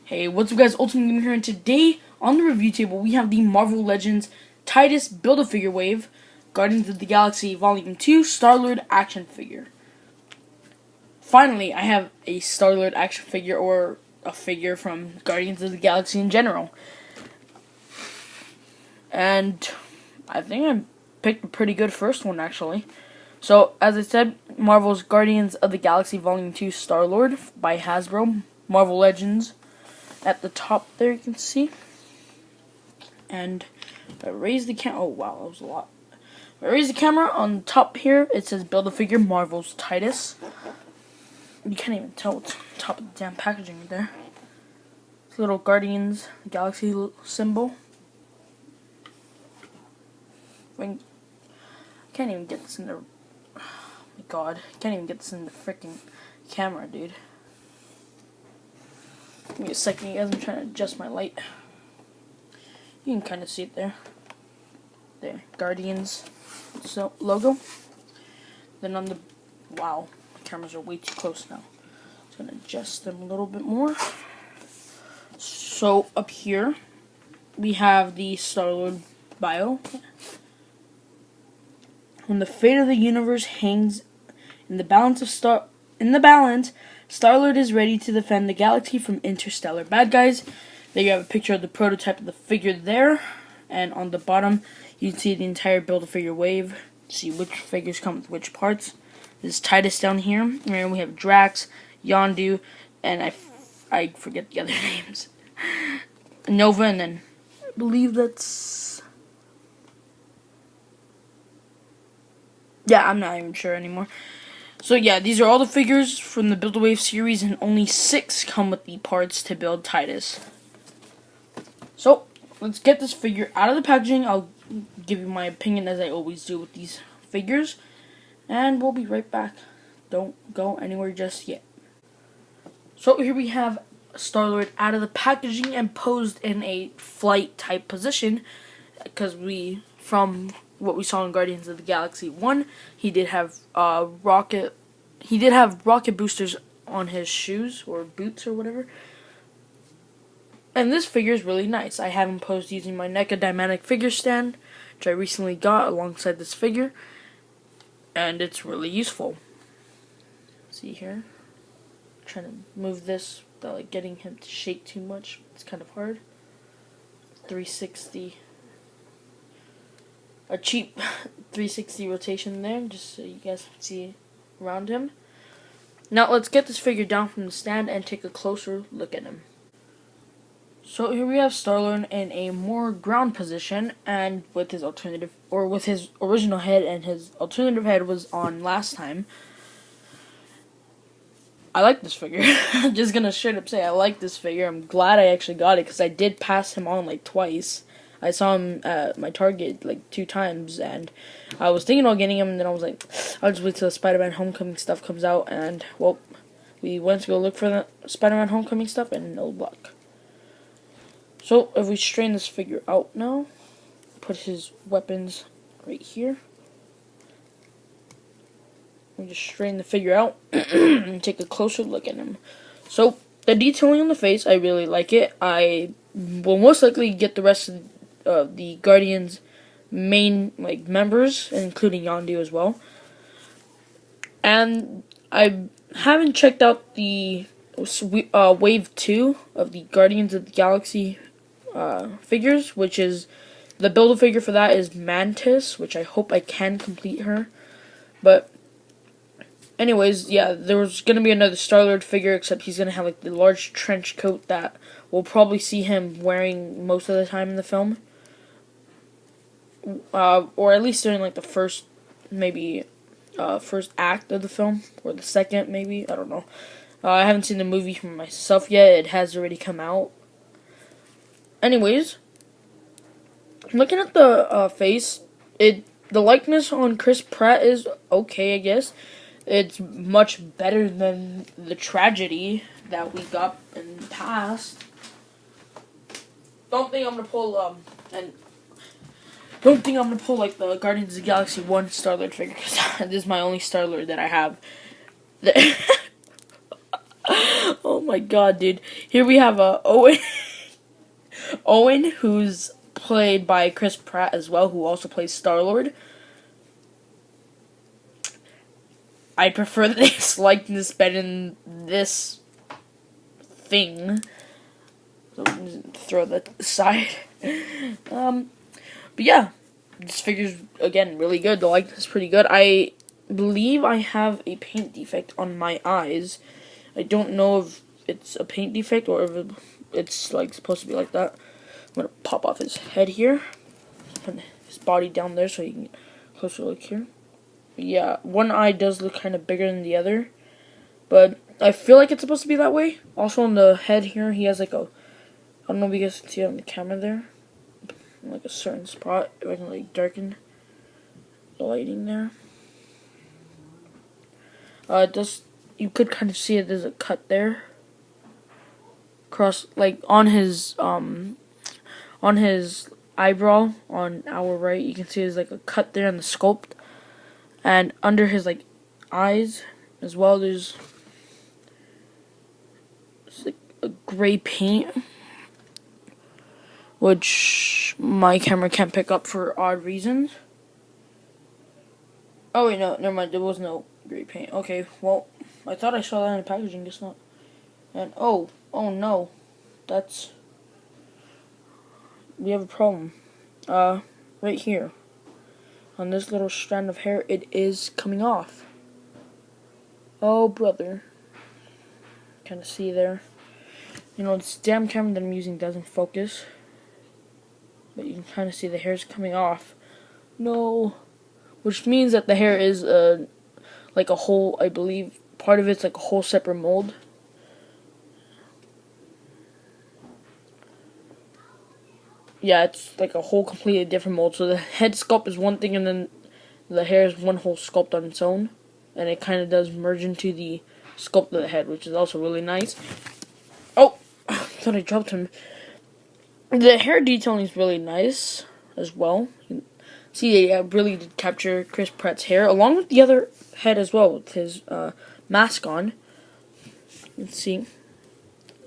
Hey, what's up guys, Ultimate Gamer here, and today on the review table we have the Marvel Legends Titus Build-A-Figure Wave Guardians of the Galaxy Volume 2 Star-Lord action figure. Finally, I have a Star-Lord action figure, or a figure from Guardians of the Galaxy in general. And I think I picked a pretty good first one, actually. So, as I said, Marvel's Guardians of the Galaxy Volume 2 Star-Lord by Hasbro, Marvel Legends. At the top there you can see. And if I raise the camera, oh wow, that was a lot. If I raise the camera on the top here, it says Build-A-Figure Marvel's Titus. You can't even tell what's on top of the damn packaging right there. It's a little Guardians Galaxy symbol. I can't even get this in the, oh my god, I can't even get this in the freaking camera, dude. Give me a second, you guys. I'm trying to adjust my light. You can kind of see it there. There, Guardians logo. Then on the, wow, the cameras are way too close now. Just gonna adjust them a little bit more. So up here, we have the Star-Lord bio. When the fate of the universe hangs in the balance of Star-Lord is ready to defend the galaxy from interstellar bad guys. There you have a picture of the prototype of the figure there. And on the bottom, you can see the entire Build-A-Figure wave. See which figures come with which parts. This is Titus down here. And we have Drax, Yondu, and I forget the other names. Nova, and then I believe that's... yeah, I'm not even sure anymore. So yeah, these are all the figures from the Build-A-Wave series, and only 6 come with the parts to build Titus. So, let's get this figure out of the packaging. I'll give you my opinion as I always do with these figures. And we'll be right back. Don't go anywhere just yet. So here we have Star-Lord out of the packaging and posed in a flight type position. Because from what we saw in Guardians of the Galaxy 1, he did have rocket boosters on his shoes or boots or whatever. And this figure is really nice. I have him posed using my NECA Dynamic figure stand, which I recently got alongside this figure, and it's really useful. See here, I'm trying to move this without getting him to shake too much. It's kind of hard. 360. A cheap 360 rotation there, just so you guys can see around him. Now let's get this figure down from the stand and take a closer look at him. So here we have Star-Lord in a more ground position, and with his original head, and his alternative head was on last time. I like this figure. I'm just gonna straight up say I like this figure. I'm glad I actually got it because I did pass him on twice. I saw him at my Target 2 times, and I was thinking about getting him, and then I was like, I'll just wait till the Spider-Man Homecoming stuff comes out, and, well, we went to go look for the Spider-Man Homecoming stuff, and no luck. So, if we straighten this figure out now, put his weapons right here. We just straighten the figure out, and take a closer look at him. So, the detailing on the face, I really like it. I will most likely get the rest of the Guardians main members, including Yondu as well. And I haven't checked out the Wave 2 of the Guardians of the Galaxy figures, which is the Build-A-Figure for that is Mantis, which I hope I can complete her. But anyways, yeah, there was going to be another Star-Lord figure, except he's going to have the large trench coat that we'll probably see him wearing most of the time in the film. Or at least during the first, maybe, first act of the film, or the second, maybe, I don't know. I haven't seen the movie for myself yet. It has already come out. Anyways, looking at the face, the likeness on Chris Pratt is okay, I guess. It's much better than the tragedy that we got in the past. Don't think I'm gonna pull the Guardians of the Galaxy 1 Star-Lord figure, because this is my only Star-Lord that I have. Oh my god, dude. Here we have Owen. Owen, who's played by Chris Pratt as well, who also plays Star-Lord. I prefer this likeness better than this thing. So throw that aside. But yeah, this figure's again really good. The likeness is pretty good. I believe I have a paint defect on my eyes. I don't know if it's a paint defect or if it's like supposed to be like that. I'm gonna pop off his head here, put his body down there so you can get a closer look here. But yeah, one eye does look kind of bigger than the other, but I feel like it's supposed to be that way. Also on the head here, he has like a, I don't know if you guys can see it on the camera there, like a certain spot. If I can like darken the lighting there. You could kind of see it. There's a cut there. Across, like on his eyebrow on our right, you can see there's like a cut there in the sculpt, and under his like eyes as well. There's like a gray paint, which my camera can't pick up for odd reasons. Oh wait, no, never mind. There was no gray paint. Okay, well, I thought I saw that in the packaging. Guess not. And oh no, we have a problem. Right here, on this little strand of hair, it is coming off. Oh brother, kind of see there. You know, this damn camera that I'm using doesn't focus, but you can kind of see the hair's coming off. No, which means that the hair is like a whole. I believe part of it's like a whole separate mold. Yeah, it's like a whole completely different mold. So the head sculpt is one thing, and then the hair is one whole sculpt on its own, and it kind of does merge into the sculpt of the head, which is also really nice. Oh, I thought I dropped him. The hair detailing is really nice as well. You can see, they really did capture Chris Pratt's hair, along with the other head as well, with his mask on. Let's see,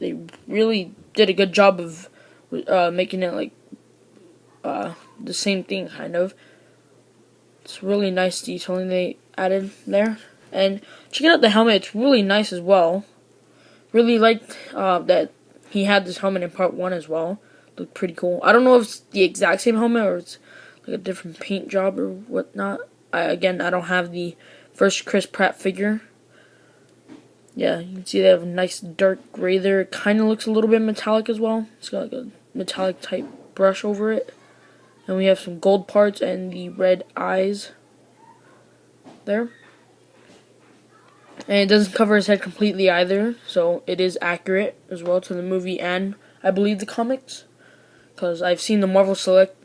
they really did a good job of making it like the same thing, kind of. It's really nice detailing they added there. And checking out the helmet, it's really nice as well. Really liked that he had this helmet in part 1 as well. Looked pretty cool. I don't know if it's the exact same helmet or it's like a different paint job or whatnot. I don't have the first Chris Pratt figure. Yeah, you can see they have a nice dark gray there. It kind of looks a little bit metallic as well. It's got like a metallic type brush over it. And we have some gold parts and the red eyes there. And it doesn't cover his head completely either, so it is accurate as well to the movie and I believe the comics. Because I've seen the Marvel Select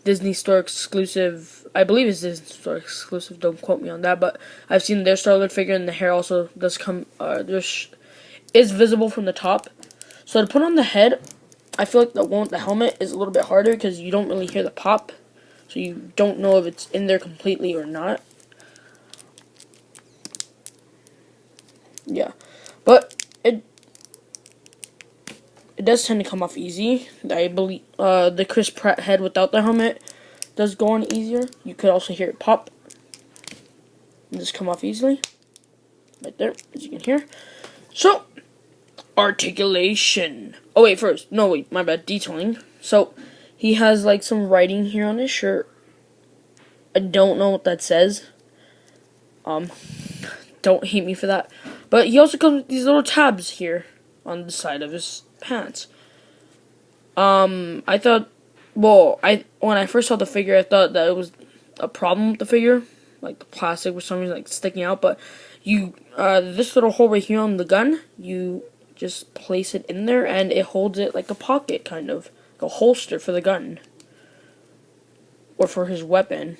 Disney Store exclusive, I believe it's Disney Store exclusive, don't quote me on that, but I've seen their Star-Lord figure and the hair also does come, is visible from the top. So to put on the head, I feel like the one with the helmet is a little bit harder because you don't really hear the pop. So you don't know if it's in there completely or not. Yeah. But it does tend to come off easy. I believe the Chris Pratt head without the helmet does go on easier. You could also hear it pop. And just come off easily. Right there, as you can hear. So, articulation. Oh wait, my bad, detailing. So, he has like some writing here on his shirt. I don't know what that says. Don't hate me for that. But he also comes with these little tabs here on the side of his pants. I thought, when I first saw the figure, I thought that it was a problem with the figure, like the plastic for some reason like sticking out. But this little hole right here on the gun, you just place it in there, and it holds it like a pocket, kind of like a holster for the gun or for his weapon,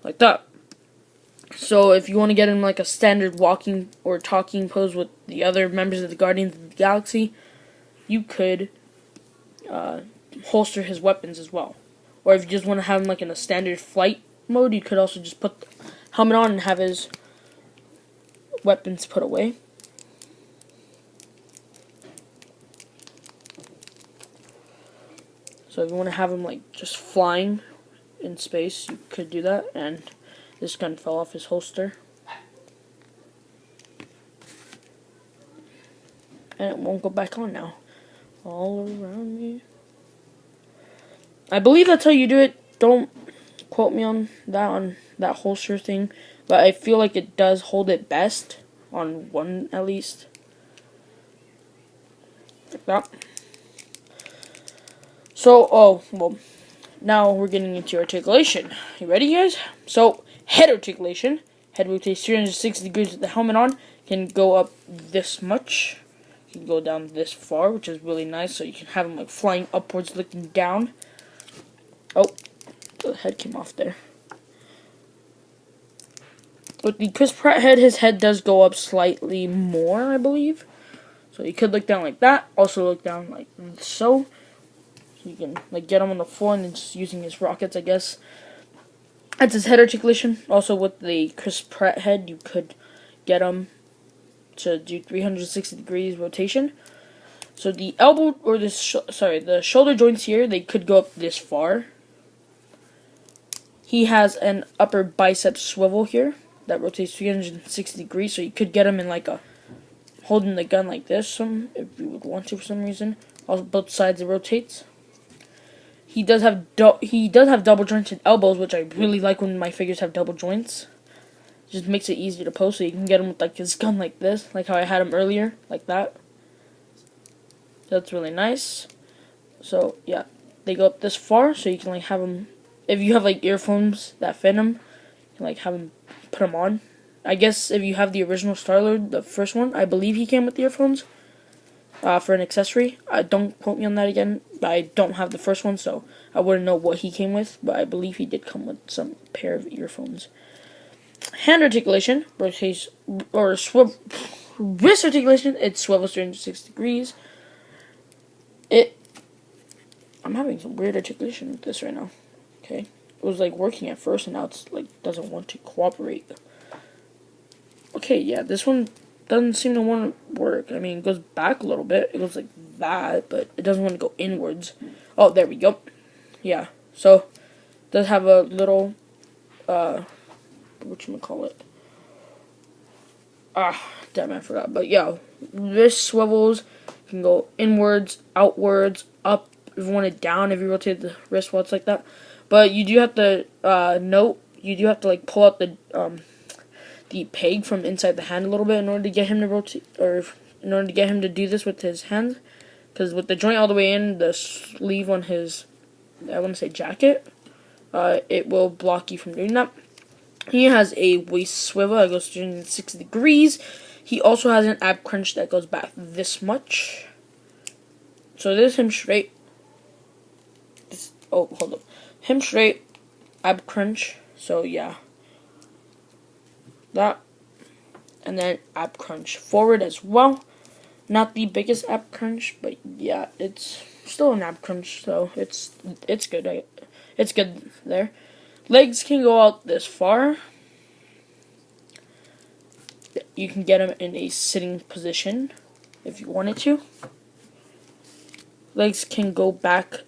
like that. So if you want to get him like a standard walking or talking pose with the other members of the Guardians of the Galaxy, you could holster his weapons as well. Or if you just want to have him like in a standard flight mode, you could also just put the helmet on and have his weapons put away. So if you want to have him like just flying in space, you could do that. And this gun fell off his holster. And it won't go back on now. All around me. I believe that's how you do it. Don't quote me on that holster thing. But I feel like it does hold it best. On one at least. Like that. So, oh, well. Now we're getting into articulation. You ready, guys? So, head articulation. Head rotates 360 degrees with the helmet on. Can go up this much. You can go down this far, which is really nice. So you can have him like flying upwards, looking down. Oh, the head came off there. With the Chris Pratt head, his head does go up slightly more, I believe. So you could look down like that. Also look down like so. You can like get him on the floor and then just using his rockets, I guess. That's his head articulation. Also with the Chris Pratt head, you could get him to do 360 degrees rotation. So the elbow or the shoulder joints here, they could go up this far. He has an upper bicep swivel here that rotates 360 degrees, so you could get him in like a holding the gun like this, if you would want to for some reason. Also, both sides it rotates. He does have double jointed elbows, which I really like when my figures have double joints. Just makes it easier to pose, so you can get him with like his gun like this, like how I had him earlier, like that. That's really nice. So yeah, they go up this far, so you can like have them. If you have like earphones that fit him, you can like have him put them on. I guess if you have the original Star-Lord, the first one, I believe he came with earphones for an accessory. Don't quote me on that again. I don't have the first one, so I wouldn't know what he came with, but I believe he did come with some pair of earphones. Hand articulation, rotates, or wrist articulation, it swivels 360 degrees. I'm having some weird articulation with this right now. Okay. It was like working at first, and now it's like doesn't want to cooperate. Okay, yeah, this one doesn't seem to want to work. I mean, it goes back a little bit. It goes like that, but it doesn't want to go inwards. Oh, there we go. Yeah, so it does have a little, whatchamacallit? Damn, I forgot. But yeah, wrist swivels can go inwards, outwards, up. If you want it down, if you rotate the wrist while it's like that. But you do have to note, you do have to like pull out the peg from inside the hand a little bit in order to get him to rotate, or in order to get him to do this with his hands. Because with the joint all the way in, the sleeve on his, I want to say jacket, it will block you from doing that. He has a waist swivel that goes 360 degrees. He also has an ab crunch that goes back this much. So this is him straight. Oh, hold up. Him straight, ab crunch. So yeah. That. And then ab crunch forward as well. Not the biggest ab crunch, but yeah, it's still an ab crunch, so it's good. It's good there. Legs can go out this far. You can get them in a sitting position if you wanted to. Legs can go back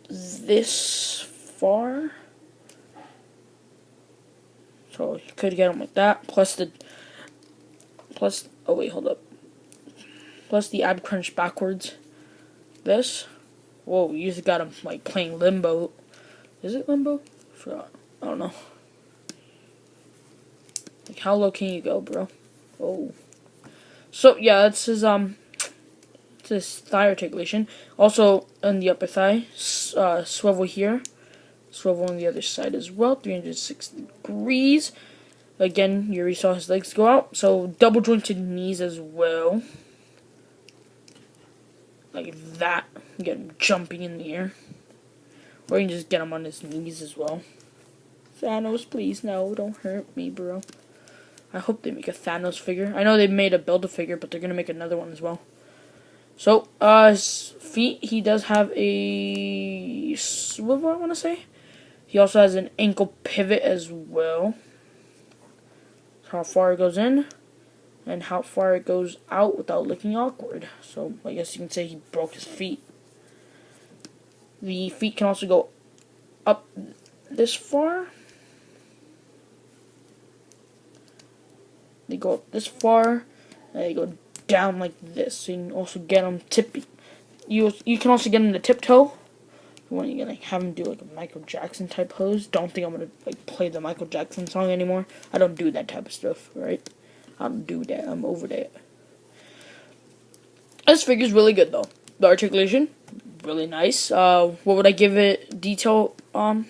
this far. So you could get them like that. Oh wait, hold up. Plus the ab crunch backwards. This. Whoa, you just got him like playing limbo. Is it limbo? Forgot. I don't know. Like, how low can you go, bro? Oh. So yeah, that's his thigh articulation. Also on the upper thigh, swivel here, swivel on the other side as well, 360 degrees. Again, you already saw his legs go out. So double jointed knees as well, like that. Get him jumping in the air, or you can just get him on his knees as well. Thanos, please, no, don't hurt me, bro. I hope they make a Thanos figure. I know they made a Build-A-Figure, but they're gonna make another one as well. So, his feet, he does have a swivel, I want to say. He also has an ankle pivot as well. how far it goes in and how far it goes out without looking awkward. So I guess you can say he broke his feet. The feet can also go up this far. They go up this far, and they go down like this. So you can also get them tippy. You can also get them to tiptoe. When you're gonna have him do like a Michael Jackson type pose. Don't think I'm gonna like play the Michael Jackson song anymore. I don't do that type of stuff, right? I don't do that. I'm over that. This figure's really good though. The articulation, really nice. What would I give it detail? What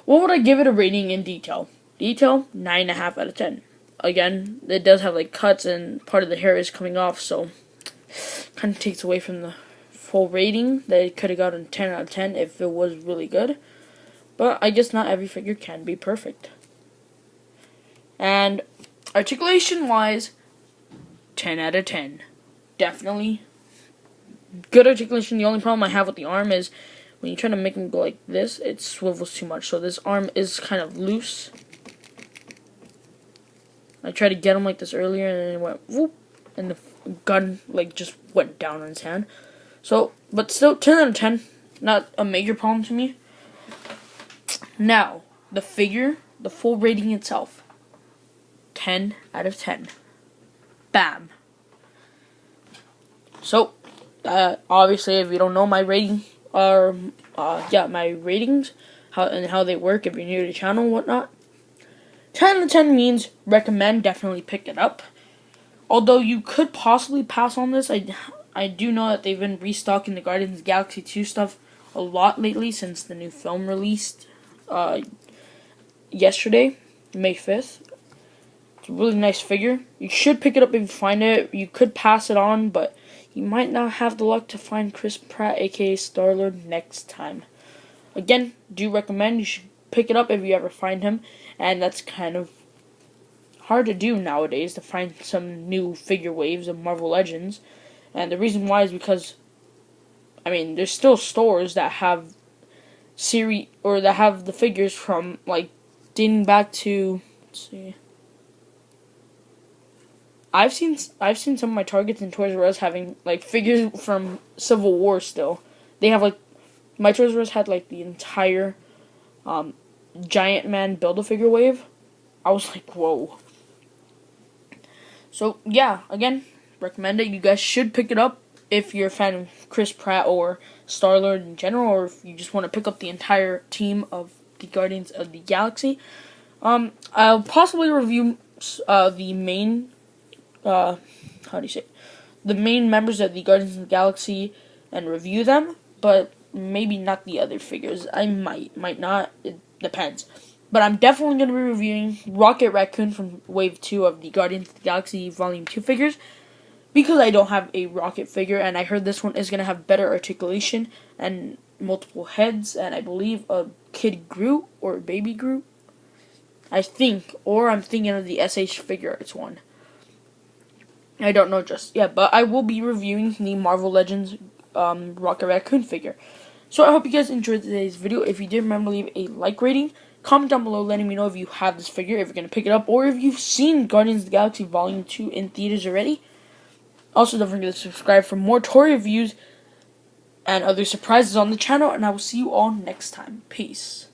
would I give it a rating in detail? Detail, 9.5 out of 10. Again, it does have like cuts and part of the hair is coming off, so kind of takes away from the full rating that it could have gotten 10 out of 10 if it was really good. But I guess not every figure can be perfect. And articulation wise, 10 out of 10. Definitely good articulation. The only problem I have with the arm is when you try to make him go like this, it swivels too much. So this arm is kind of loose. I tried to get him like this earlier and it went whoop, and the gun like just went down on his hand. So, but still, 10 out of 10. Not a major problem to me. Now, the figure, the full rating itself. 10 out of 10. Bam. So, obviously, if you don't know my rating, my ratings, how they work, if you're new to the channel and whatnot. 10 out of 10 means recommend, definitely pick it up. Although you could possibly pass on this, I do know that they've been restocking the Guardians of the Galaxy 2 stuff a lot lately since the new film released yesterday, May 5th. It's a really nice figure. You should pick it up if you find it. You could pass it on, but you might not have the luck to find Chris Pratt, aka Star-Lord, next time. Again, do recommend you should pick it up if you ever find him, and that's kind of hard to do nowadays, to find some new figure waves of Marvel Legends. And the reason why is because, I mean, there's still stores that have that have the figures from like dating back to, let's see. I've seen some of my Targets and Toys R Us having like figures from Civil War still. They have like, my Toys R Us had like the entire Giant Man Build-A-Figure wave. I was like, whoa. So yeah, again, recommend it. You guys should pick it up if you're a fan of Chris Pratt or Star-Lord in general, or if you just want to pick up the entire team of the Guardians of the Galaxy. I'll possibly review the main, the main members of the Guardians of the Galaxy and review them, but maybe not the other figures. I might not. It depends. But I'm definitely going to be reviewing Rocket Raccoon from Wave 2 of the Guardians of the Galaxy Volume 2 figures, because I don't have a Rocket figure, and I heard this one is going to have better articulation and multiple heads, and I believe a Kid Groot or Baby Groot, I think, or I'm thinking of the SH Figure Arts one. I don't know just yet, but I will be reviewing the Marvel Legends Rocket Raccoon figure. So I hope you guys enjoyed today's video. If you did, remember to leave a like rating. Comment down below letting me know if you have this figure, if you're going to pick it up, or if you've seen Guardians of the Galaxy Volume 2 in theaters already. Also, don't forget to subscribe for more toy reviews and other surprises on the channel, and I will see you all next time. Peace.